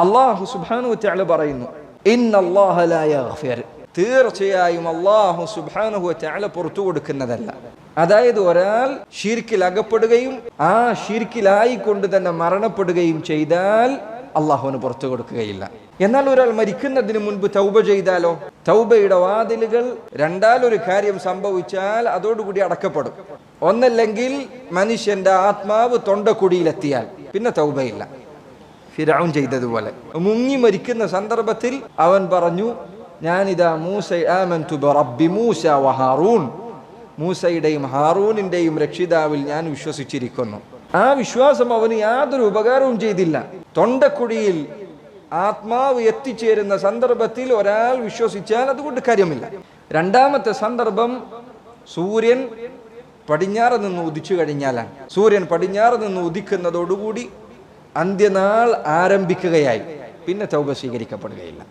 അല്ലാഹു സുബ്ഹാനഹു വ തആല പറയുന്നു, ഇന്നല്ലാഹ ലാ യഗ്ഫിർ, തീർച്ചയായും അല്ലാഹു സുബ്ഹാനഹു വ തആല പുറത്തു കൊടുക്കുന്നതല്ല. അതായത് ഒരാൾ ശിർക്കിൽ അകപ്പെടുകയും ആ ശിർക്കിലായിക്കൊണ്ട് തന്നെ മരണപ്പെടുകയും ചെയ്താൽ അള്ളാഹുവിന് പുറത്തു കൊടുക്കുകയില്ല. എന്നാൽ ഒരാൾ മരിക്കുന്നതിന് മുൻപ് തൗബ ചെയ്താലോ? തൗബയുടെ വാതിലുകൾ രണ്ടാലൊരു കാര്യം സംഭവിച്ചാൽ അതോടുകൂടി അടക്കപ്പെടും. ഒന്നല്ലെങ്കിൽ മനുഷ്യന്റെ ആത്മാവ് തൊണ്ടക്കുടിയിലെത്തിയാൽ പിന്നെ തൗബയില്ല. ഫിർഔൻ ചെയ്തതുപോലെ മുങ്ങി മരിക്കുന്ന സന്ദർഭത്തിൽ അവൻ പറഞ്ഞു, ഞാനിതാ ആമൻതു ബിറബ്ബി മൂസ വ ഹാറൂൻ, മൂസയുടെയും ഹാറൂനിന്റെയും രക്ഷിതാവിൽ ഞാൻ വിശ്വസിച്ചിരിക്കുന്നു. ആ വിശ്വാസം അവന് യാതൊരു ഉപകാരവും ചെയ്തില്ല. തൊണ്ടക്കുടിയിൽ ആത്മാവ് എത്തിച്ചേരുന്ന സന്ദർഭത്തിൽ ഒരാൾ വിശ്വസിച്ചാൽ അതുകൊണ്ട് കാര്യമില്ല. രണ്ടാമത്തെ സന്ദർഭം സൂര്യൻ പടിഞ്ഞാറ് നിന്ന് ഉദിച്ചു കഴിഞ്ഞാലാണ്. സൂര്യൻ പടിഞ്ഞാറ് നിന്ന് ഉദിക്കുന്നതോടുകൂടി അന്ത്യനാൾ ആരംഭിക്കുകയായി, പിന്നെ തൗബ സ്വീകരിക്കപ്പെടുകയില്ല.